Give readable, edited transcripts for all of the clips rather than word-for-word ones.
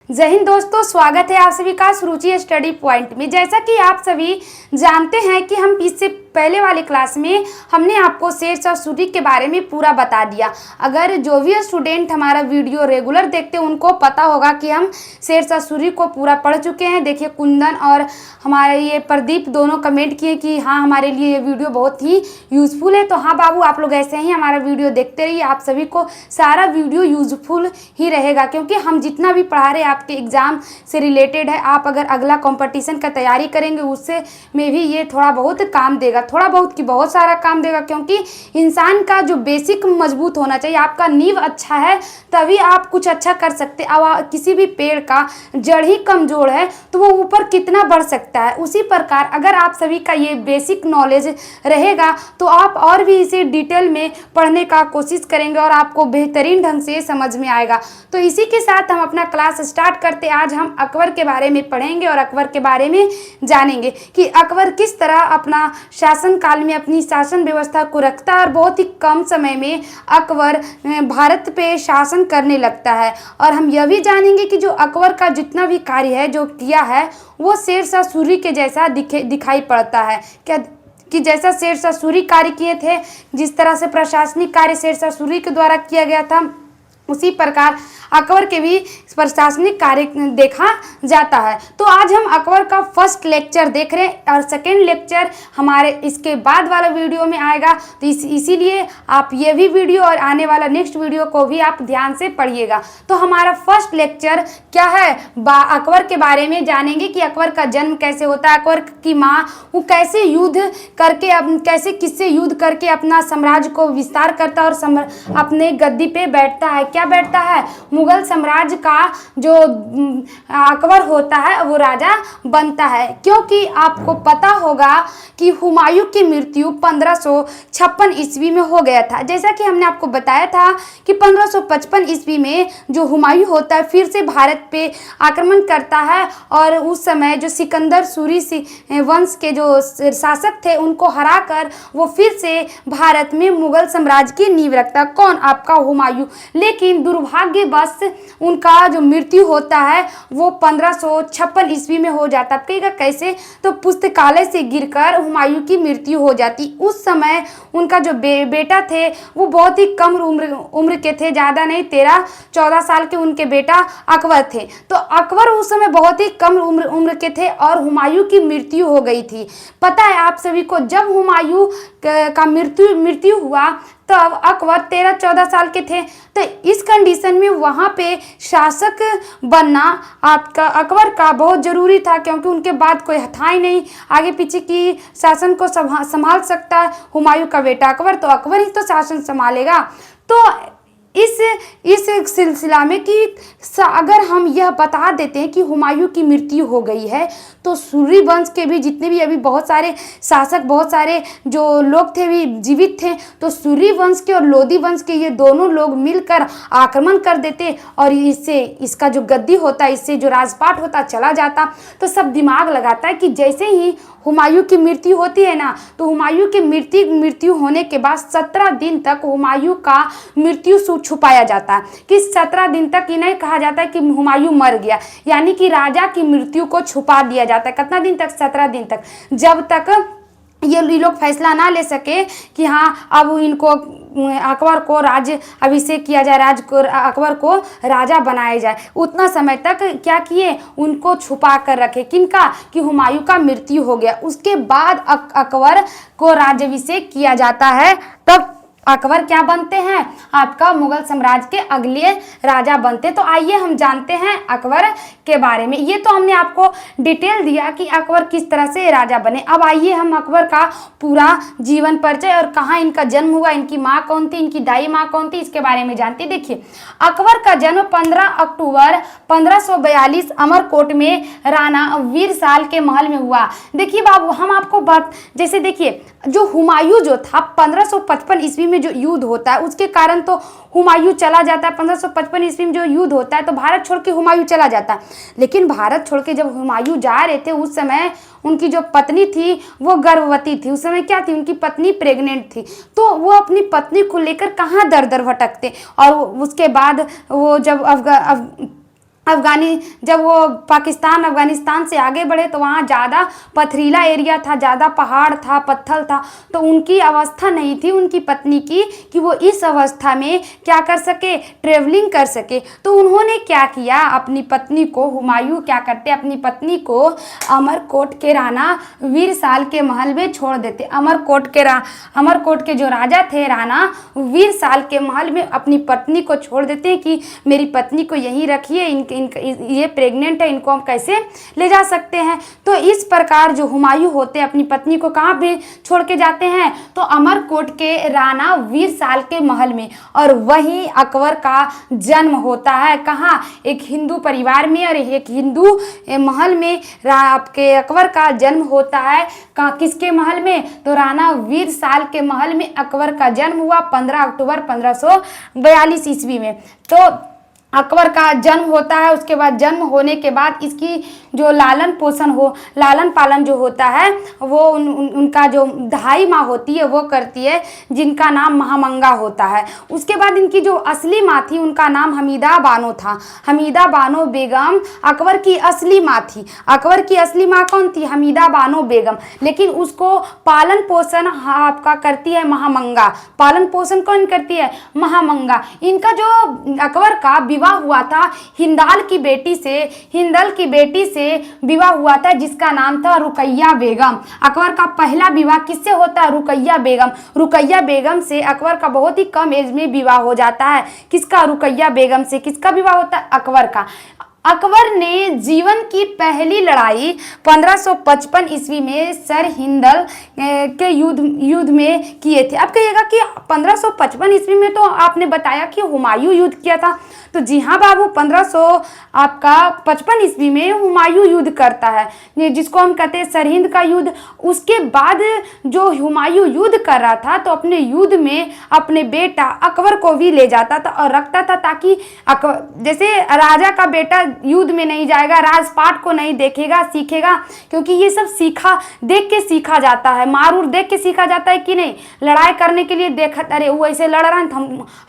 जय हिंद दोस्तों, स्वागत है आप सभी का सुरुचि स्टडी पॉइंट में। जैसा कि आप सभी जानते हैं कि हम इससे पहले वाले क्लास में हमने आपको शेरशाह सूरी के बारे में पूरा बता दिया। अगर जो भी स्टूडेंट हमारा वीडियो रेगुलर देखते हैं उनको पता होगा कि हम शेरशाह सूरी को पूरा पढ़ चुके हैं। देखिए, कुंदन और हमारे ये प्रदीप दोनों कमेंट किए कि हाँ, हमारे लिए ये वीडियो बहुत ही यूज़फुल है। तो हाँ बाबू, आप लोग ऐसे ही हमारा वीडियो देखते रहिए। आप सभी को सारा वीडियो यूज़फुल ही रहेगा, क्योंकि हम जितना भी पढ़ा रहे हैं आपके एग्ज़ाम से रिलेटेड है। आप अगर अगला कंपटीशन का तैयारी करेंगे उससे में भी ये थोड़ा बहुत काम देगा, थोड़ा बहुत कि बहुत सारा काम देगा, क्योंकि इंसान का जो बेसिक मजबूत होना चाहिए, आपका नींव अच्छा है तभी आप कुछ अच्छा कर सकते। अब किसी भी पेड़ का जड़ ही कमजोर है तो वो ऊपर कितना बढ़ सकता है। उसी प्रकार अगर आप सभी का ये बेसिक नॉलेज रहेगा तो आप और भी इसे डिटेल में पढ़ने का कोशिश करेंगे और आपको बेहतरीन ढंग से समझ में आएगा। तो इसी के साथ हम अपना क्लास स्टार्ट करते। आज हम अकबर के बारे में पढ़ेंगे और अकबर के बारे में जानेंगे कि अकबर किस तरह अपना शासन काल में अपनी शासन व्यवस्था को रखता है और बहुत ही कम समय में अकबर भारत पे शासन करने लगता है। और हम यह भी जानेंगे कि जो अकबर का जितना भी कार्य है जो किया है वो शेरशाह सूरी के जैसा दिखाई पड़ता है क्या, कि जैसा शेरशाह सूरी कार्य किए थे, जिस तरह से प्रशासनिक कार्य शेरशाह सूरी के द्वारा किया गया था, उसी प्रकार अकबर के भी प्रशासनिक कार्य देखा जाता है। तो आज हम अकबर का फर्स्ट लेक्चर देख रहे हैं और सेकेंड लेक्चर हमारे इसके बाद वाला वीडियो में आएगा। तो इसीलिए आप ये भी वीडियो और आने वाला नेक्स्ट वीडियो को भी आप ध्यान से पढ़िएगा। तो हमारा फर्स्ट लेक्चर क्या है, अकबर के बारे में जानेंगे कि अकबर का जन्म कैसे होता है, अकबर की माँ वो कैसे युद्ध करके कैसे किससे युद्ध करके अपना साम्राज्य को विस्तार करता है और अपने गद्दी पे बैठता है। क्या बैठता है? मुगल साम्राज्य का जो अकबर होता है वो राजा बनता है। क्योंकि आपको पता होगा कि हुमायूं की मृत्यु 1556 ईस्वी में हो गया था। जैसा कि हमने आपको बताया था कि 1555 ईस्वी में जो हुमायूं होता है फिर से भारत पे आक्रमण करता है और उस समय जो सिकंदर सूरी वंश के जो शासक थे उनको हराकर वो फिर से भारत में मुगल साम्राज्य की नींव रखता। कौन? आपका हुमायूं। लेकिन दुर्भाग्यवश उनका जो मृत्यु होता है वो 1556 ईस्वी में हो जाता। अब कहेगा कैसे? तो पुस्तकालय से गिरकर हुमायूं की मृत्यु हो जाती। उस समय उनका जो बेटा थे वो बहुत ही कम उम्र के थे, ज़्यादा नहीं, 13-14 साल के उनके बेटा अकबर थे। तो अकबर उस समय बहुत ही कम उम्र के थे और हुमायूं की मृत्यु हो गई थी। पता है आप सभी को, जब हुमायूं का मृत्यु हुआ तब अकबर 13-14 साल के थे। तो इस कंडीशन में वहाँ पे शासक बनना आपका अकबर का बहुत ज़रूरी था, क्योंकि उनके बाद कोई था ही नहीं आगे पीछे की शासन को संभाल सकता है। हुमायूं का बेटा अकबर, तो अकबर ही तो शासन संभालेगा। तो इस सिलसिला में कि अगर हम यह बता देते हैं कि हुमायूं की मृत्यु हो गई है तो सूरी वंश के भी जितने भी अभी बहुत सारे शासक, बहुत सारे जो लोग थे भी जीवित थे, तो सूरी वंश के और लोदी वंश के ये दोनों लोग मिलकर आक्रमण कर देते और इससे इसका जो गद्दी होता है, इससे जो राजपाट होता चला जाता। तो सब दिमाग लगाता है कि जैसे ही हुमायूं की मृत्यु होती है ना, तो हुमायूं की मृत्यु होने के बाद 17 दिन तक हुमायूं का मृत्यु छुपाया जाता है। कि 17 दिन तक इन्हें कहा जाता है कि हुमायूं मर गया, यानी कि राजा की मृत्यु को छुपा दिया जाता है। कितना दिन तक? 17 दिन तक, जब तक ये लोग फैसला ना ले सके कि हाँ अब इनको अकबर को राज्य अभिषेक किया जाए, अकबर को राजा बनाया जाए। उतना समय तक क्या किए? उनको छुपा कर रखे। किनका? कि हुमायूं का मृत्यु हो गया। उसके बाद अकबर को राज्याभिषेक किया जाता है, तब अकबर क्या बनते हैं? आपका मुगल साम्राज्य के अगले राजा बनते। तो आइए हम जानते हैं अकबर के बारे में। ये तो हमने आपको डिटेल दिया कि अकबर किस तरह से राजा बने। अब आइए हम अकबर का पूरा जीवन परिचय और कहाँ इनका जन्म हुआ, इनकी माँ कौन थी, इनकी दाई माँ कौन थी, इसके बारे में जानते। देखिए, अकबर का जन्म 15 अक्टूबर 1542 अमरकोट में राणा वीरसाल के महल में हुआ। देखिए बाबू, हम आपको बात जैसे देखिए, जो हुमायूं जो था 1555 ईस्वी में जो युद्ध होता है उसके कारण तो हुमायूं चला जाता है। 1555 ईस्वी में जो युद्ध होता है तो भारत छोड़ के हुमायूं चला जाता है। लेकिन भारत छोड़ के जब हुमायूं जा रहे थे उस समय उनकी जो पत्नी थी वो गर्भवती थी। उस समय क्या थी? उनकी पत्नी प्रेग्नेंट थी। तो वो अपनी पत्नी को लेकर कहाँ दर दर भटकते। और उसके बाद वो जब जब वो पाकिस्तान अफगानिस्तान से आगे बढ़े तो वहाँ ज़्यादा पथरीला एरिया था, ज़्यादा पहाड़ था, पत्थर था, तो उनकी अवस्था नहीं थी उनकी पत्नी की कि वो इस अवस्था में क्या कर सके, ट्रेवलिंग कर सके। तो उन्होंने क्या किया, अपनी पत्नी को, हुमायूं क्या करते, अपनी पत्नी को अमरकोट के राणा वीरसाल के महल में छोड़ देते। अमरकोट के जो राजा थे राणा वीरसाल के महल में अपनी पत्नी को छोड़ देते हैं कि मेरी पत्नी को यहीं रखिए, ये प्रेग्नेंट है, इनको हम कैसे ले जा सकते हैं। तो इस प्रकार जो हुमायूं होते अपनी पत्नी को कहाँ पे छोड़ के जाते हैं, तो अमरकोट के राणा वीरसाल के महल में। और वहीं अकबर का जन्म होता है, कहाँ, एक हिंदू परिवार में और एक हिंदू महल में आपके अकबर का जन्म होता है। कहाँ, किसके महल में, तो राणा वीरसाल के महल में अकबर का जन्म हुआ 15 अक्टूबर 1542 ईस्वी में। तो अकबर का जन्म होता है। उसके बाद जन्म होने के बाद इसकी जो लालन पालन जो होता है वो उनका जो धाई माँ होती है वो करती है, जिनका नाम महामंगा होता है। उसके बाद इनकी जो असली माँ थी उनका नाम हमीदा बानो था। हमीदा बानो बेगम अकबर की असली माँ थी। अकबर की असली माँ कौन थी, हमीदा बानो बेगम, लेकिन उसको पालन पोषण आपका करती है महामंगा। पालन पोषण कौन करती है, महामंगा। इनका जो अकबर का विवाह हुआ था हिंदल की बेटी से विवाह हुआ था, जिसका नाम था रुकैया बेगम। अकबर का पहला विवाह किससे होता है, रुकैया बेगम। रुकैया बेगम से अकबर का बहुत ही कम एज में विवाह हो जाता है। किसका, रुकैया बेगम से किसका विवाह होता है, अकबर का। अकबर ने जीवन की पहली लड़ाई 1555 ईस्वी में सर हिंदल के युद्ध में किए थे। अब कहिएगा कि 1555 ईस्वी में तो आपने बताया कि हुमायूं युद्ध किया था, तो जी हाँ बाबू, 1555 ईस्वी में हुमायूं युद्ध करता है, जिसको हम कहते हैं सरहिंद का युद्ध। उसके बाद जो हुमायूं युद्ध कर रहा था तो अपने युद्ध में अपने बेटा अकबर को भी ले जाता था और रखता था, ताकि अकबर, जैसे राजा का बेटा युद्ध में नहीं जाएगा, राजपाट को नहीं देखेगा, सीखेगा, क्योंकि ये सब देख के सीखा जाता है, मारूर देख के सीखा जाता है कि नहीं। लड़ाई करने के लिए देखा, अरे वो ऐसे लड़ रहा है,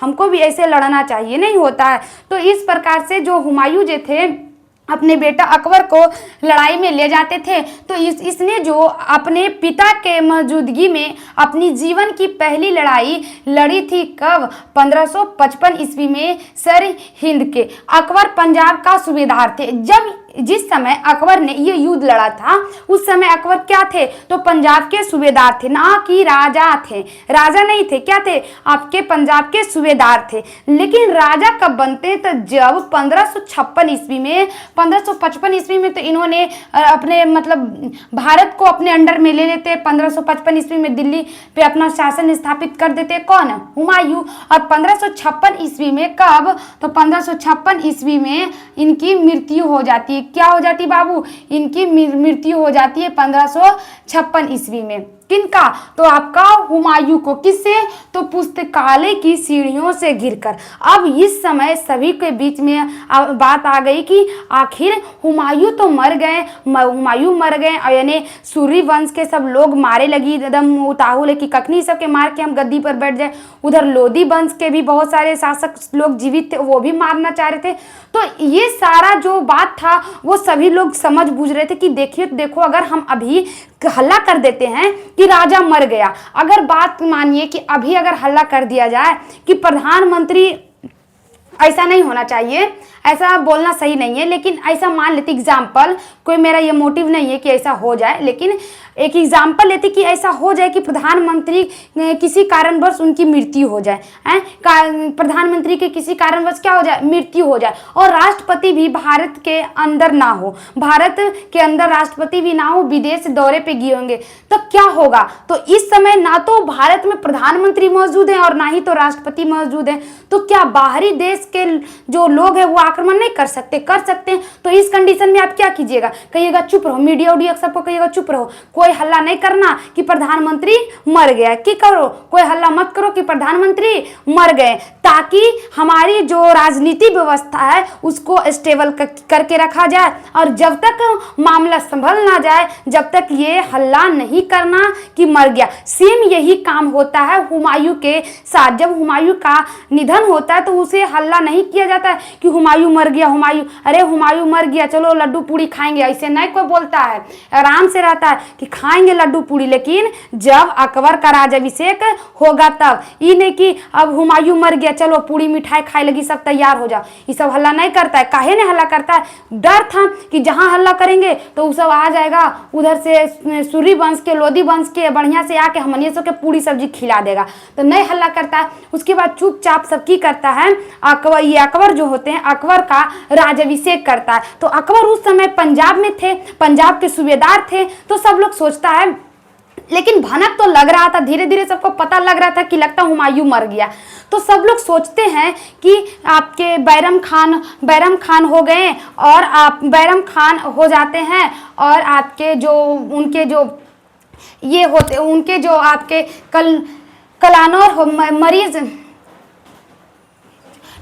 हमको भी ऐसे लड़ना चाहिए, नहीं होता है। तो इस प्रकार से जो हुमायूं जो थे अपने बेटा अकबर को लड़ाई में ले जाते थे। तो इसने जो अपने पिता के मौजूदगी में अपनी जीवन की पहली लड़ाई लड़ी थी, कब, 1555 ईस्वी में सर हिंद के। अकबर पंजाब का सूबेदार थे। जिस समय अकबर ने ये युद्ध लड़ा था उस समय अकबर क्या थे, तो पंजाब के सूबेदार थे, ना कि राजा थे। राजा नहीं थे, क्या थे, आपके पंजाब के सूबेदार थे। लेकिन राजा कब बनते, तो जब 1556 ईस्वी में, 1555 ईस्वी में तो इन्होंने अपने मतलब भारत को अपने अंडर में ले लेते। 1555 ईस्वी में दिल्ली पे अपना शासन स्थापित कर देते, कौन, हुमायूं। और 1556 ईस्वी में कब, तो 1556 ईस्वी में इनकी मृत्यु हो जाती है। क्या हो जाती बाबू, इनकी मृत्यु हो जाती है 1556 ईस्वी में। किनका, तो आपका हुमायूं को। किससे, तो पुस्तकालय की सीढ़ियों से गिरकर। अब इस समय सभी के बीच में बात आ गई कि आखिर हुमायूं तो मर गए, हुमायूं मर गए, यानी सूर्य वंश के सब लोग मारे लगी, एकदम उताहू कि कखनी सबके मार के हम गद्दी पर बैठ जाए। उधर लोधी वंश के भी बहुत सारे शासक लोग जीवित थे, वो भी मारना चाह रहे थे। तो ये सारा जो बात था वो सभी लोग समझ बूझ रहे थे कि देखो अगर हम अभी हल्ला कर देते हैं कि राजा मर गया, अगर बात मानिए कि अभी अगर हल्ला कर दिया जाए कि प्रधानमंत्री, ऐसा नहीं होना चाहिए, ऐसा बोलना सही नहीं है, लेकिन ऐसा मान लेते एग्जाम्पल, कोई मेरा ये मोटिव नहीं है कि ऐसा हो जाए, लेकिन एक एग्जाम्पल लेते कि ऐसा हो जाए कि प्रधानमंत्री किसी कारणवश उनकी मृत्यु हो जाए, प्रधानमंत्री के किसी कारणवश क्या हो जाए, मृत्यु हो जाए, और राष्ट्रपति भी भारत के अंदर ना हो, भारत के अंदर राष्ट्रपति भी ना हो, विदेश दौरे पे गए होंगे, तो क्या होगा। तो इस समय ना तो भारत में प्रधानमंत्री मौजूद है और ना ही तो राष्ट्रपति मौजूद है, तो क्या बाहरी देश के जो लोग हैं वो आक्रमण नहीं कर सकते, कर सकते हैं। तो इस कंडीशन में आप क्या कीजिएगा, कहिएगा चुप रहो, मीडिया उडिया सबको कहिएगा चुप रहो, कोई हल्ला नहीं करना कि प्रधानमंत्री मर गया, कि करो, कोई हल्ला मत करो कि प्रधानमंत्री मर गए, ताकि हमारी जो राजनीति व्यवस्था है उसको स्टेबल करके रखा जाए। और जब तक मामला संभल ना जाए, जब तक ये हल्ला नहीं करना कि मर गया। सेम यही काम होता है हुमायूं के साथ। जब हुमायूं का निधन होता है तो उसे हल्ला हल्ला नहीं किया जाता है कि हुमायूं मर गया, हुमायूं, अरे हुमायूं मर गया चलो लड्डू पूड़ी खाएंगे, ऐसे नहीं कोई बोलता है। आराम से रहता है कि खाएंगे लड्डू पूड़ी, लेकिन जब अकबर का राज्याभिषेक होगा तब। ये नहीं कि अब हुमायूं मर गया चलो पूड़ी मिठाई खाए लगी सब तैयार हो जाओ, ये सब हल्ला नहीं करता है। काहे ने हल्ला करता है? डर था कि जहां हल्ला करेंगे तो वो सब आ जाएगा उधर से सूरी वंश के, लोधी वंश के बढ़िया से आके हमनियों सब के पूरी सब्जी खिला देगा, तो नहीं हल्ला करता है। उसके बाद चुपचाप सब की करता है, अकबर, ये अकबर जो होते हैं अकबर का राज्याभिषेक करता है। तो अकबर उस समय पंजाब में थे, पंजाब के सूबेदार थे, तो सब लोग सोचता है, लेकिन भनक तो लग रहा था, धीरे धीरे सबको पता लग रहा था कि लगता हुमायूं मर गया। तो सब लोग सोचते हैं कि आपके बैरम खान हो गए, और आप बैरम खान हो जाते हैं, और आपके जो उनके जो ये होते उनके जो आपके कलानौर हो मरीज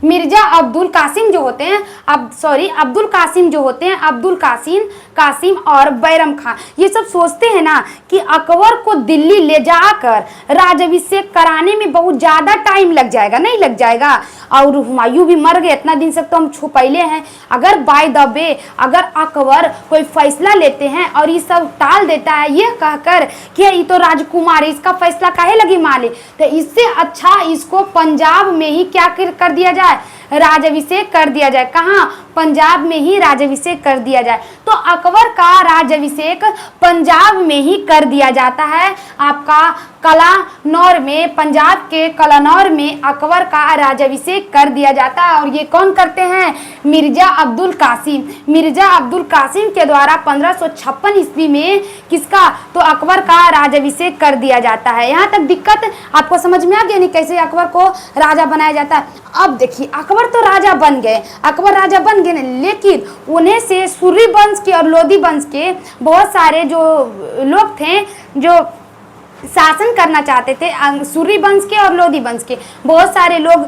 मिर्जा अब्दुल कासिम जो होते हैं, अब्दुल कासिम जो होते हैं, अब्दुल कासिम और बैरम खान, ये सब सोचते हैं ना कि अकबर को दिल्ली ले जाकर राज्याभिषेक कराने में बहुत ज़्यादा टाइम लग जाएगा, नहीं लग जाएगा, और हुमायूं भी मर गए, इतना दिन से तो हम छुपैले हैं। अगर बाय द वे अगर अकबर कोई फैसला लेते हैं और ये सब टाल देता है ये कहकर कि ये तो राजकुमार है, इसका फैसला काहे लगी माले, तो इससे अच्छा इसको पंजाब में ही क्या कर दिया जाए, राज्याभिषेक कर दिया जाए। कहाँ? पंजाब में ही राज्याभिषेक कर दिया जाए। तो अकबर का राज्याभिषेक पंजाब में ही कर दिया जाता है। आपका कलानौर में, पंजाब के कलानौर में अकबर का राज्याभिषेक कर दिया जाता है। और ये कौन करते हैं? मिर्जा अब्दुल कासिम। मिर्जा अब्दुल कासिम के द्वारा 1556 ईस्वी में किसका? तो अकबर का राज्याभिषेक कर दिया जाता है। यहाँ तक दिक्कत आपको समझ में आ गया नहीं कैसे अकबर को राजा बनाया जाता है। अब देखिए अकबर तो राजा बन गए, अकबर राजा बन गए, लेकिन उन्हें से सूरी वंश के और लोधी वंश के बहुत सारे जो लोग थे जो शासन करना चाहते थे, सूरी वंश के और लोधी वंश के बहुत सारे लोग,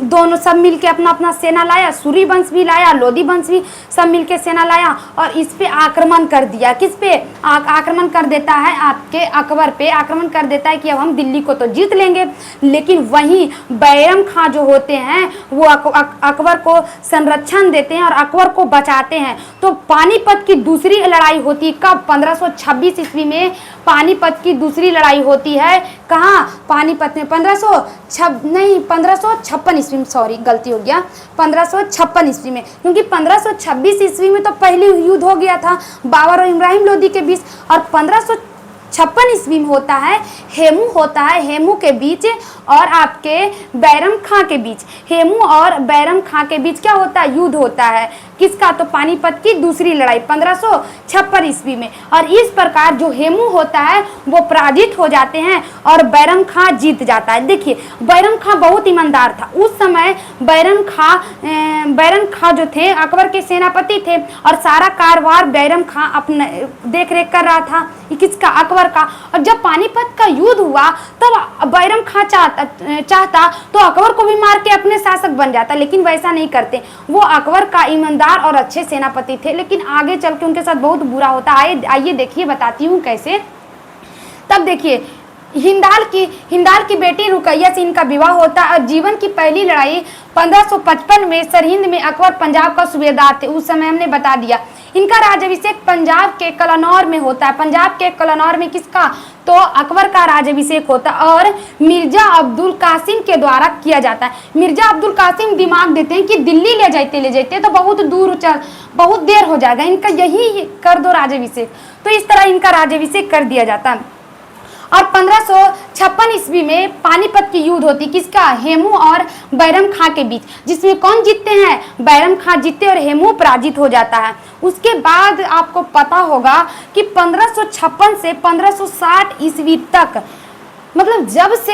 दोनों सब मिलके अपना अपना सेना लाया, सूरी वंश भी लाया, लोधी वंश भी सब मिलके सेना लाया और इस पे आक्रमण कर दिया। किस पे आक्रमण कर देता है? आपके अकबर पे आक्रमण कर देता है कि अब हम दिल्ली को तो जीत लेंगे, लेकिन वहीं बैरम खां जो होते हैं वो अकबर को संरक्षण देते हैं और अकबर को बचाते हैं। तो पानीपत की दूसरी लड़ाई होती कब? 1526 ईस्वी में पानीपत की दूसरी लड़ाई होती है। कहाँ? पानीपत में 1556 ईस्वी में, सॉरी गलती हो गया, 1556 ईस्वी में, क्योंकि 1526 ईस्वी में तो पहले युद्ध हो गया था बाबर और इब्राहिम लोदी के बीच, और 1556 ईस्वी में होता है हेमू, होता है हेमू के बीच और आपके बैरम खां के बीच। हेमू और बैरम खां के बीच क्या होता है? युद्ध होता है। किसका? तो पानीपत की दूसरी लड़ाई 1556 ईस्वी में। और इस प्रकार जो हेमू होता है वो पराजित हो जाते हैं और बैरम खां जीत जाता है। देखिए बैरम खां बहुत ईमानदार था उस समय। बैरम खां जो थे अकबर के सेनापति थे और सारा कारवार बैरम खां अपने देख रेख कर रहा था। किसका? अकबर का। और जब पानीपत का युद्ध हुआ तब बैरम खां चाहता तो अकबर को भी मार के अपने शासक बन जाता, लेकिन वैसा नहीं करते। वो अकबर का ईमानदार और अच्छे सेनापति थे, लेकिन आगे चल के उनके साथ बहुत बुरा होता। आइए देखिए, बताती हूँ कैसे। तब देखिए हिंदाल की बेटी रुकैया से इनका विवाह होता है और जीवन की पहली लड़ाई 1555 में सरहिंद में अकबर पंजाब का सूबेदार थे, उस समय हमने बता दिया। इनका राज्याभिषेक पंजाब के कलानौर में होता है। पंजाब के कलानौर में किसका? तो अकबर का राज्याभिषेक होता है और मिर्जा अब्दुल कासिम के द्वारा किया जाता है। मिर्जा अब्दुल कासिम दिमाग देते हैं कि दिल्ली ले जाते तो बहुत देर हो जाएगा, इनका यही कर दो राज्याभिषेक। तो इस तरह इनका राज्याभिषेक कर दिया जाता है। और 1556 ईस्वी में पानीपत की युद्ध होती, किसका? हेमू और बैरम खां के बीच, जिसमें कौन जीतते हैं? बैरम खां जीतते और हेमू पराजित हो जाता है। उसके बाद आपको पता होगा कि 1556 से 1560 ईस्वी तक, मतलब जब से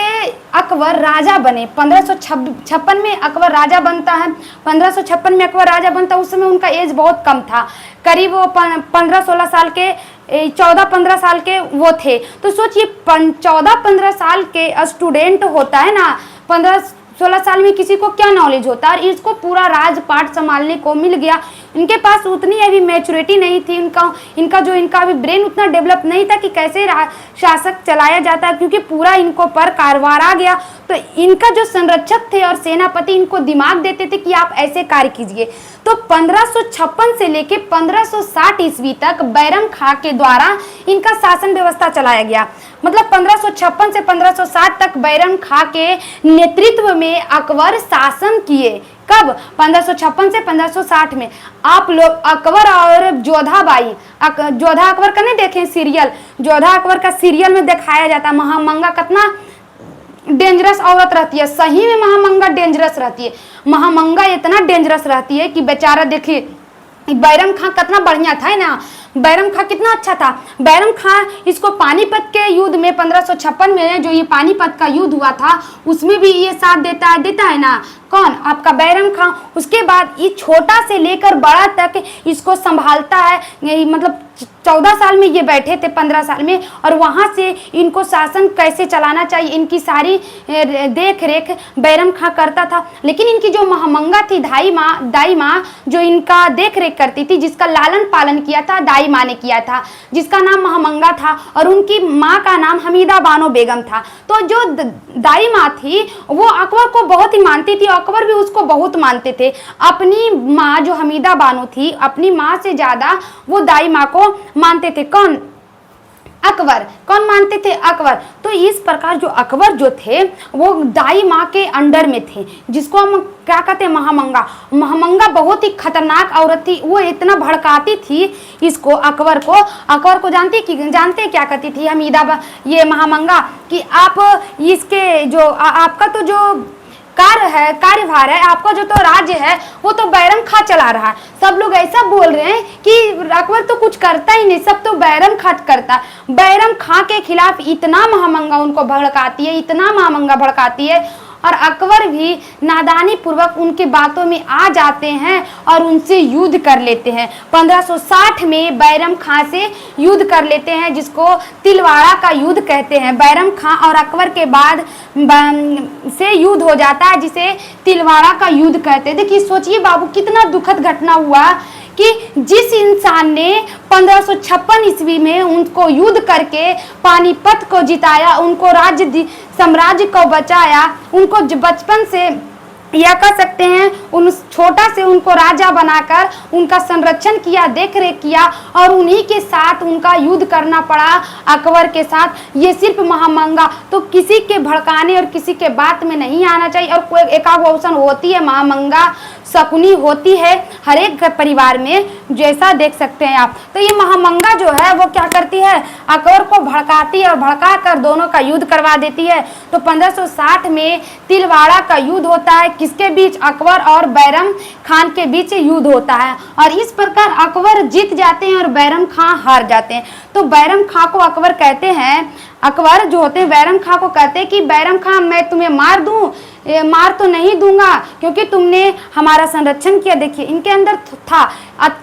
अकबर राजा बने, 1556 में अकबर राजा बनता है, 1556 में अकबर राजा बनता है। उस समय उनका एज बहुत कम था, करीब वो 15-16 साल के, 14-15 साल के वो थे। तो सोचिए 14-15 साल के स्टूडेंट होता है ना, 15-16 साल में किसी को क्या नॉलेज होता है, और इसको पूरा राजपाट संभालने को मिल गया। इनके पास उतनी अभी मैच्योरिटी नहीं थी, इनका अभी ब्रेन उतना डेवलप नहीं था कि कैसे शासक चलाया जाता है, क्योंकि पूरा इनको पर कारवार आ गया। तो इनका जो संरक्षक थे और सेनापति इनको दिमाग देते थे कि आप ऐसे कार्य कीजिए। तो 1556 से लेके 1560 ईस्वी तक बैरम खां के द्वारा इनका शासन व्यवस्था चलाया गया। मतलब 1556 से 1560 तक बैरम खां के नेतृत्व में अकबर शासन किए। कब? 1556 से 1560 में। आप लोग अकबर और जोधाबाई, जोधा अकबर का नहीं देखें सीरियल? जोधा अकबर का सीरियल में दिखाया जाता महामंगा कितना डेंजरस औरत रहती है। सही में महामंगा डेंजरस रहती है। महामंगा इतना डेंजरस रहती है कि बेचारा देखिए बैरम खां कितना बढ़िया था ना, बैरम खां कितना अच्छा था। बैरम खां इसको पानीपत के युद्ध में 1556 में जो ये पानीपत का युद्ध हुआ था उसमें भी ये साथ देता है ना। कौन? आपका बैरम खां। उसके बाद ये छोटा से लेकर बड़ा तक इसको संभालता है। मतलब 14 साल में ये बैठे थे, 15 साल में, और वहाँ से इनको शासन कैसे चलाना चाहिए इनकी सारी देख रेख बैरम खां करता था। लेकिन इनकी जो महामंगा थी दाई माँ जो इनका देख रेख करती थी, जिसका लालन पालन किया था दाई माँ ने किया था, जिसका नाम महामंगा था, और उनकी माँ का नाम हमीदा बानो बेगम था। तो जो दाई माँ थी वो अकबर को बहुत ही मानती थी, अकबर भी उसको बहुत मानते थे। अपनी माँ जो हमीदा बानो थी, अपनी माँ से ज्यादा वो दाई माँ को मानते थे। कौन? अकबर। कौन मानते थे? अकबर। तो इस प्रकार जो अकबर जो थे वो दाई माँ के अंडर में थे, जिसको हम क्या कहते हैं? महामंगा। महामंगा बहुत ही खतरनाक औरत थी। वो इतना भड़काती थी इसको, अकबर को जानते क्या कहती थी ये महामंगा कि आप इसके जो आपका तो जो कार्यभार है, आपका जो तो राज्य है वो तो बैरम खां चला रहा है। सब लोग ऐसा बोल रहे हैं कि अकबर तो कुछ करता ही नहीं, सब तो बैरम खां करता है। बैरम खां के खिलाफ इतना महामंगा उनको भड़काती है, इतना महामंगा भड़काती है, और अकबर भी नादानी पूर्वक उनकी बातों में आ जाते हैं और उनसे युद्ध कर लेते हैं। 1560 में बैरम खां से युद्ध कर लेते हैं, जिसको तिलवाड़ा का युद्ध कहते हैं। बैरम खां और अकबर के बाद से युद्ध हो जाता है, जिसे तिलवाड़ा का युद्ध कहते हैं। देखिए सोचिए बाबू, कितना दुखद घटना हुआ कि जिस इंसान ने 1556 ईस्वी में उनको युद्ध करके पानीपत को जिताया, उनको साम्राज्य को बचाया, उनको बचपन से या कह सकते हैं उन छोटा से उनको राजा बनाकर उनका संरक्षण किया, देख रेख किया, और उन्हीं के साथ उनका युद्ध करना पड़ा अकबर के साथ। ये सिर्फ महामंगा। तो किसी के भड़काने और किसी के बात में नहीं आना चाहिए। और कोई एकाध ऑप्शन होती है महामंगा, शकुनी होती है हर एक परिवार में, जैसा देख सकते हैं आप। तो ये महामंगा जो है वो क्या करती है? अकबर को भड़काती है और भड़का कर दोनों का युद्ध करवा देती है। तो 1560 में तिलवाड़ा का युद्ध होता है, किसके बीच? अकबर और बैरम खान के बीच युद्ध होता है, और इस प्रकार अकबर जीत जाते हैं और बैरम खां हार जाते हैं। तो बैरम खां को अकबर कहते हैं, अकबर जो होते हैं बैरम खां को कहते हैं कि बैरम खां मैं तुम्हें मार दूं, मार तो नहीं दूंगा क्योंकि तुमने हमारा संरक्षण किया। देखिए इनके अंदर था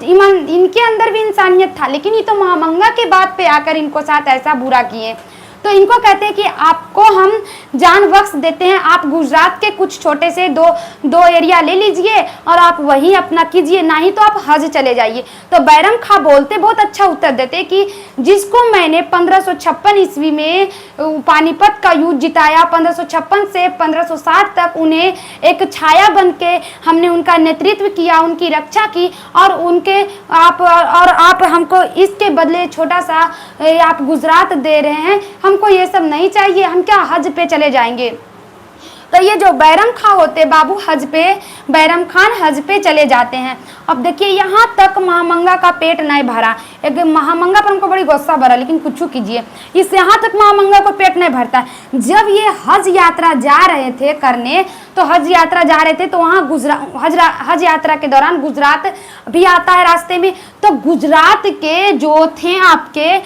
इनके अंदर भी इंसानियत था, लेकिन ये तो महामंगा के बात पे आकर इनको साथ ऐसा बुरा किए। तो इनको कहते हैं कि आपको हम जान बख्श देते हैं, आप गुजरात के कुछ छोटे से दो एरिया ले लीजिए और आप वहीं अपना कीजिए, नहीं तो आप हज चले जाइए। तो बैरम खां बोलते बहुत अच्छा उत्तर देते कि जिसको मैंने 1556 ईस्वी में पानीपत का युद्ध जिताया, 1556 से 1560 तक उन्हें एक छाया बन के हमने उनका नेतृत्व किया, उनकी रक्षा की, और आप हमको इसके बदले छोटा सा आप गुजरात दे रहे हैं, हमको ये सब नहीं चाहिए, हम क्या हज पे चले जाएंगे। तो ये जो बैरम खां होते बाबू बैरम खान हज पे चले जाते हैं। अब देखिए यहाँ तक महामंगा का पेट नहीं भरा, एक महामंगा पर हमको बड़ी गुस्सा भरा, लेकिन कुछ कीजिए, इस यहाँ तक महामंगा को पेट नहीं भरता। जब ये हज यात्रा जा रहे थे करने, तो हज यात्रा जा रहे थे तो वहाँ हज यात्रा के दौरान गुजरात भी आता है रास्ते में। तो गुजरात के जो थे आपके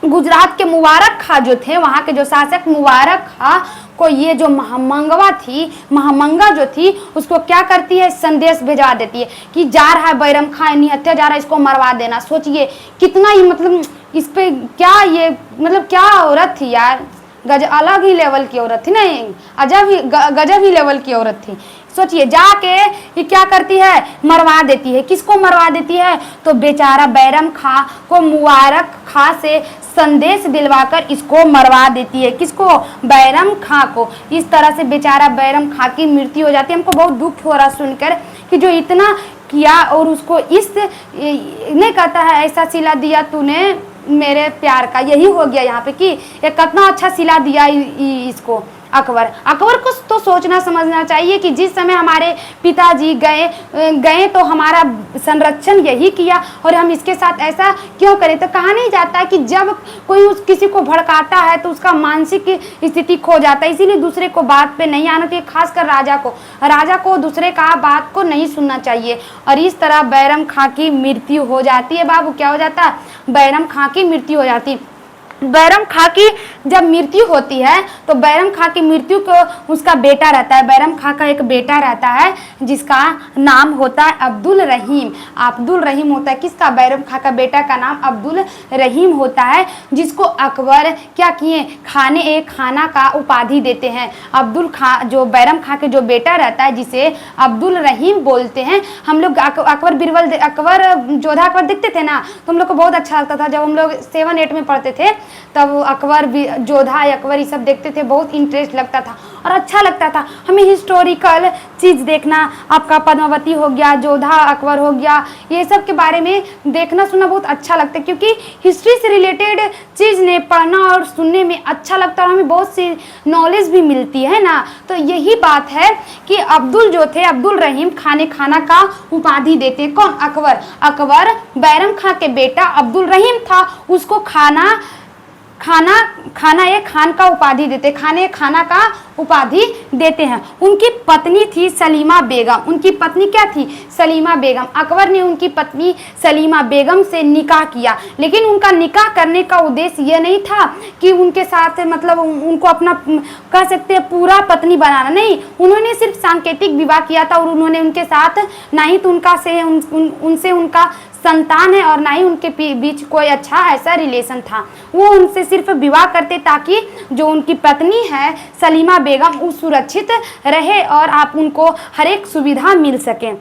गुजरात के मुबारक खां जो थे, वहाँ के जो शासक मुबारक खां को ये जो महामंगा जो थी उसको क्या करती है? संदेश भेजा देती है कि जा रहा है बैरम खां, निहत्या जा रहा है, इसको मरवा देना। सोचिए कितना ही मतलब इस पे क्या ये मतलब क्या औरत थी यार, अलग ही लेवल की औरत थी, नहीं गजब ही लेवल की औरत थी। सोचिए, जाके ये क्या करती है, मरवा देती है। किसको मरवा देती है, तो बेचारा बैरम खां को मुबारक खां से संदेश दिलवाकर इसको मरवा देती है। किसको, बैरम खां को। इस तरह से बेचारा बैरम खां की मृत्यु हो जाती है। हमको बहुत दुख हो रहा सुनकर कि जो इतना किया और उसको इस नहीं कहता है ऐसा सिला दिया तूने मेरे प्यार का, यही हो गया यहाँ पे कि ये कितना अच्छा सिला दिया इसको अकबर को तो सोचना समझना चाहिए कि जिस समय हमारे पिताजी गए तो हमारा संरक्षण यही किया और हम इसके साथ ऐसा क्यों करें। तो कहा नहीं जाता कि जब कोई किसी को भड़काता है तो उसका मानसिक स्थिति खो जाता है, इसीलिए दूसरे को बात पे नहीं आना चाहिए। खासकर राजा को दूसरे का बात को नहीं सुनना चाहिए। और इस तरह बैरम खां की मृत्यु हो जाती है। बाबू क्या हो जाता है, बैरम खां की मृत्यु हो जाती है। बैरम खां की जब मृत्यु होती है तो बैरम खां की मृत्यु को उसका बेटा रहता है। बैरम खां का एक बेटा रहता है जिसका नाम होता है अब्दुल रहीम होता है। किसका, बैरम खां का बेटा का नाम अब्दुल रहीम होता है, जिसको अकबर क्या किए, खाना का उपाधि देते हैं। अब्दुल खां जो बैरम खां के जो बेटा रहता है जिसे अब्दुल रहीम बोलते हैं। हम लोग अकबर जोधा अकबर देखते थे ना, तो हम लोग को बहुत अच्छा लगता था। जब हम लोग 7-8 में पढ़ते थे तब अकबर जोधा अकबर ये सब देखते थे, बहुत इंटरेस्ट लगता था और अच्छा लगता था हमें। हिस्टोरिकल चीज़ देखना, आपका पद्मावती हो गया, जोधा अकबर हो गया, ये सब के बारे में देखना सुनना बहुत अच्छा लगता है, क्योंकि हिस्ट्री से रिलेटेड चीज़ ने पढ़ना और सुनने में अच्छा लगता है और हमें बहुत सी नॉलेज भी मिलती है ना। तो यही बात है कि अब्दुल रहीम खाना का उपाधि देते। कौन, अकबर बैरम खां के बेटा अब्दुल रहीम था, उसको खान का उपाधि देते, खाना का उपाधि देते हैं। उनकी पत्नी थी सलीमा बेगम। उनकी पत्नी क्या थी, सलीमा बेगम। अकबर ने उनकी पत्नी सलीमा बेगम से निकाह किया, लेकिन उनका निकाह करने का उद्देश्य ये नहीं था कि उनके साथ मतलब उनको अपना कह सकते हैं पूरा पत्नी बनाना, नहीं। उन्होंने सिर्फ सांकेतिक विवाह किया था और उन्होंने उनके साथ ना ही तो उनसे उनका संतान है और ना ही उनके बीच कोई अच्छा ऐसा रिलेशन था। वो उनसे सिर्फ विवाह करते ताकि जो उनकी पत्नी है सलीमा बेगम वो सुरक्षित रहे और आप उनको हर एक सुविधा मिल सके।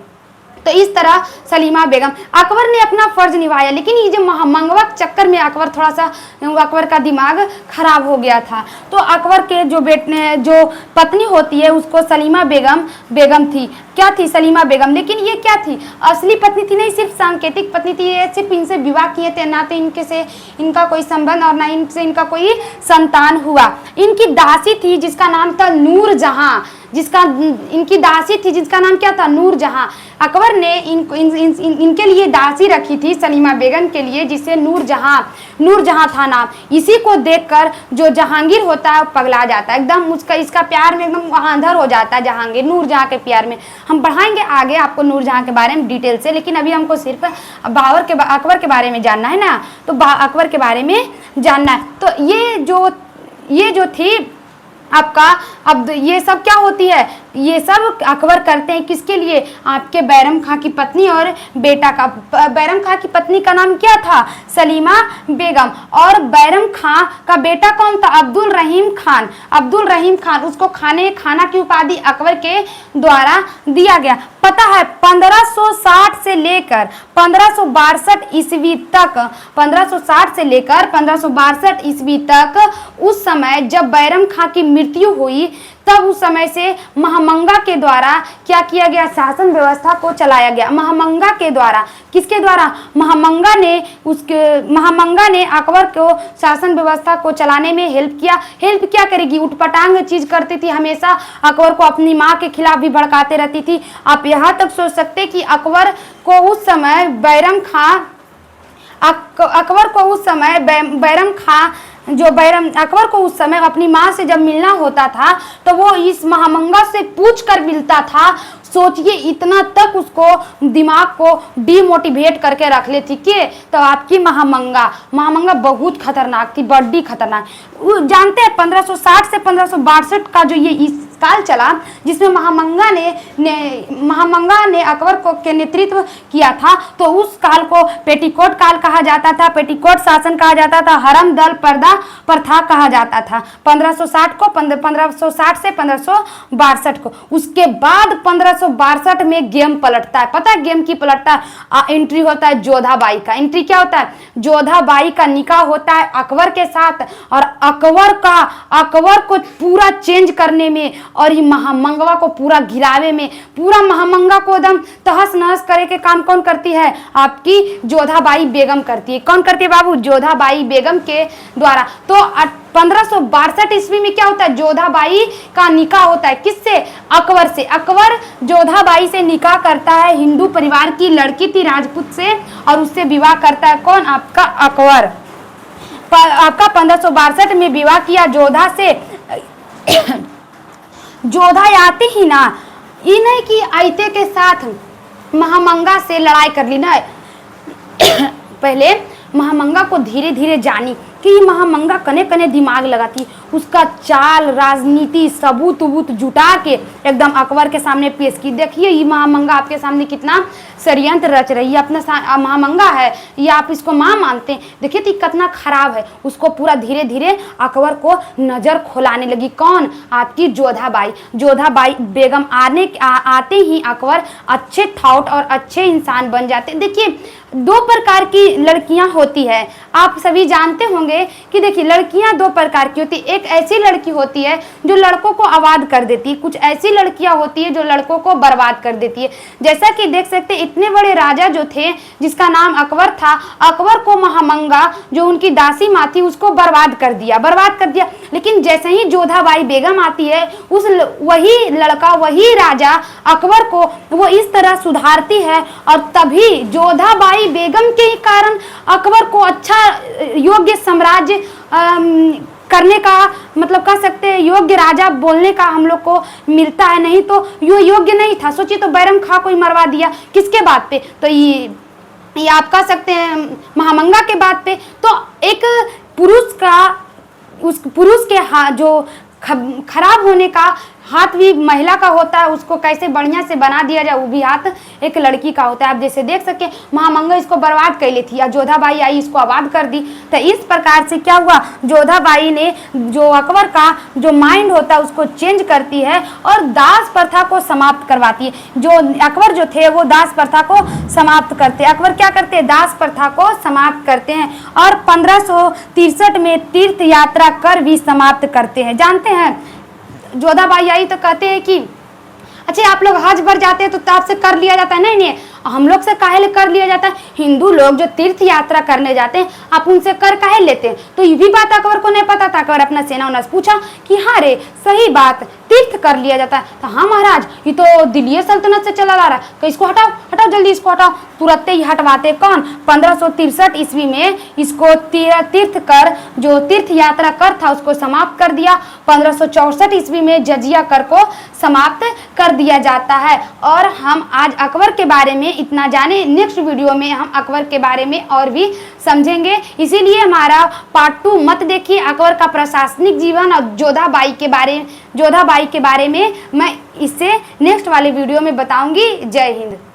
तो इस तरह सलीमा बेगम, अकबर ने अपना फर्ज निभाया, लेकिन ये जो महामंगवा चक्कर में अकबर का दिमाग खराब हो गया था। तो अकबर के जो पत्नी होती है उसको सलीमा बेगम थी। क्या थी, सलीमा बेगम। लेकिन ये क्या थी, असली पत्नी थी नहीं, सिर्फ सांकेतिक पत्नी थी। ये सिर्फ इनसे विवाह किए थे, ना तो इनका कोई संबंध और ना इनसे इनका कोई संतान हुआ। इनकी दासी थी जिसका नाम था नूरजहां, जिसका नाम क्या था, नूरजहां। अकबर ने इनके लिए दासी रखी थी सलीमा बेगम के लिए, जिसे नूरजहां था नाम। इसी को देखकर जो जहांगीर होता है पगला जाता है एकदम, इसका प्यार में एकदम अंधर हो जाता है जहांगीर, नूरजहां के प्यार में। हम बढ़ाएंगे आगे आपको नूरजहां के बारे में डिटेल से, लेकिन अभी हमको सिर्फ अकबर के बारे में जानना है ना, तो अकबर के बारे में जानना है। तो ये जो थी आपका, अब ये सब क्या होती है, ये सब अकबर करते हैं किसके लिए, आपके बैरम खां की पत्नी और बेटा का। बैरम खां की पत्नी का नाम क्या था, सलीमा बेगम, और बैरम खां का बेटा कौन था, अब्दुल रहीम खान। उसको खाना की उपाधि अकबर के द्वारा दिया गया। पता है 1560 से लेकर 1562 ईस्वी तक, 1560 से लेकर 1562 ईस्वी तक, उस समय जब बैरम खां की मृत्यु हुई तब उस समय से महामंगा के द्वारा क्या किया गया, शासन व्यवस्था को चलाया गया। महामंगा के द्वारा, किसके द्वारा, महामंगा ने अकबर को शासन व्यवस्था को चलाने में हेल्प किया। हेल्प क्या करेगी, उठपटांग चीज करती थी, हमेशा अकबर को अपनी माँ के खिलाफ भी भड़काते रहती थी। आप यहाँ तक सोच सकते कि अकबर को उस समय बैरम खां अकबर को उस समय अपनी माँ से जब मिलना होता था तो वो इस महामंगा से पूछ कर मिलता था। सोचिए, इतना तक उसको दिमाग को डिमोटिवेट करके रख लेती कि तो आपकी महामंगा बहुत खतरनाक थी, बड़ी खतरनाक। जानते हैं 1560 से 1562 का जो ये काल चला जिसमें महामंगा ने अकबर को के नेतृत्व किया था, तो उस काल को पेटीकोट काल कहा जाता था, पेटीकोट शासन कहा जाता था, हरम दल पर्दा प्रथा कहा जाता था। 1560 से 1562 को। उसके बाद 1562 में गेम पलटता है। पता है गेम की पलटता है? एंट्री होता है जोधाबाई का। एंट्री क्या होता है? जोधाबाई का निकाह होता है अकबर के साथ, और अकबर को पूरा चेंज करने में और ये महामंगवा को पूरा गिरावे में, पूरा महामंगा को एकदम तहस नहस करे के काम कौन करती है? आपकी जोधाबाई बेगम करती है। कौन करती है बाबू? जोधाबाई बेगम के द्वारा। तो 1562 ईस्वी में क्या होता है? जोधाबाई का निकाह होता है। किससे? अकबर से। अकबर जोधाबाई से निकाह करता है, हिंदू परिवार की लड़की थी राजपूत से, और उससे विवाह करता है कौन? आपका अकबर। आपका 1562 में विवाह किया जोधा से। जोधा आते ही ना, ये नहीं कि आयते के साथ महामंगा से लड़ाई कर ली ना, पहले महामंगा को धीरे धीरे जानी कि ये महामंगा कने कने दिमाग लगाती, उसका चाल राजनीति सबूत उबूत जुटा के एकदम अकबर के सामने पेश की। देखिए ये महामंगा आपके सामने कितना षड्यंत्र रच रही है, अपना महामंगा है ये आप इसको माँ मानते हैं, देखिए तो कितना खराब है। उसको पूरा धीरे धीरे अकबर को नज़र खोलाने लगी। कौन? आपकी जोधाबाई। जोधाबाई बेगम आते ही अकबर अच्छे थॉट और अच्छे इंसान बन जाते। देखिए 2 प्रकार की लड़कियां होती है, आप सभी जानते होंगे कि देखिए लड़कियां 2 प्रकार की होती है। एक ऐसी लड़की होती है जो लड़कों को आबाद कर देती है, कुछ ऐसी लड़कियां होती है जो लड़कों को बर्बाद कर देती है। जैसा कि देख सकते इतने बड़े राजा जो थे जिसका नाम अकबर था, अकबर को महामंगा जो उनकी दासी माँ थी उसको बर्बाद कर दिया। लेकिन जैसे ही जोधाबाई बेगम आती है, वही लड़का वही राजा अकबर को वो इस तरह सुधारती है, और तभी जोधाबाई बेगम के ही कारण अकबर को अच्छा योग्य साम्राज्य करने का, मतलब कह सकते हैं योग्य राजा बोलने का हम लोग को मिलता है। नहीं तो यो योग्य नहीं था। सोचिए तो बैरम खां को ही मरवा दिया, किसके बात पे? तो ये आप कह सकते हैं महामंगा के बात पे। तो एक उस पुरुष के जो खराब होने का हाथ भी महिला का होता है, उसको कैसे बढ़िया से बना दिया जाए वो भी हाथ एक लड़की का होता है। आप जैसे देख सके महामंगा इसको बर्बाद कर ली थी, या जोधाबाई आई इसको आबाद कर दी। तो इस प्रकार से क्या हुआ? जोधाबाई ने जो अकबर का जो माइंड होता है उसको चेंज करती है और दास प्रथा को समाप्त करवाती है। जो अकबर जो थे वो दास प्रथा को समाप्त करते। अकबर क्या करते हैं? दास प्रथा को समाप्त करते हैं, और 1563 में तीर्थ यात्रा कर भी समाप्त करते हैं। जानते हैं जोधाबाई आई तो कहते हैं कि अच्छा आप लोग हज पर जाते हैं तो आपसे कर लिया जाता है। नहीं, हम लोग से काहे कर लिया जाता है? हिंदू लोग जो तीर्थ यात्रा करने जाते हैं आप उनसे कर काहे लेते हैं? तो ये भी बात अकबर को नहीं पता था। अकबर अपना सेना उन्हें पूछा कि हाँ रे सही बात, तीर्थ कर लिया जाता है। तो हाँ महाराज ये तो दिल्ली सल्तनत से चला आ रहा है, तो इसको हटाओ जल्दी इसको हटाओ। तुरंत ही हटवाते। कौन? 1563 ईस्वी में इसको तीर्थ कर जो तीर्थ यात्रा कर था उसको समाप्त कर दिया। 1564 ईस्वी में जजिया कर को समाप्त कर दिया जाता है। और हम आज अकबर के बारे में इतना जाने, नेक्स्ट वीडियो में हम अकबर के बारे में और भी समझेंगे। इसीलिए हमारा पार्ट 2 मत देखिए। अकबर का प्रशासनिक जीवन और जोधाबाई के बारे में मैं इससे नेक्स्ट वाले वीडियो में बताऊंगी। जय हिंद।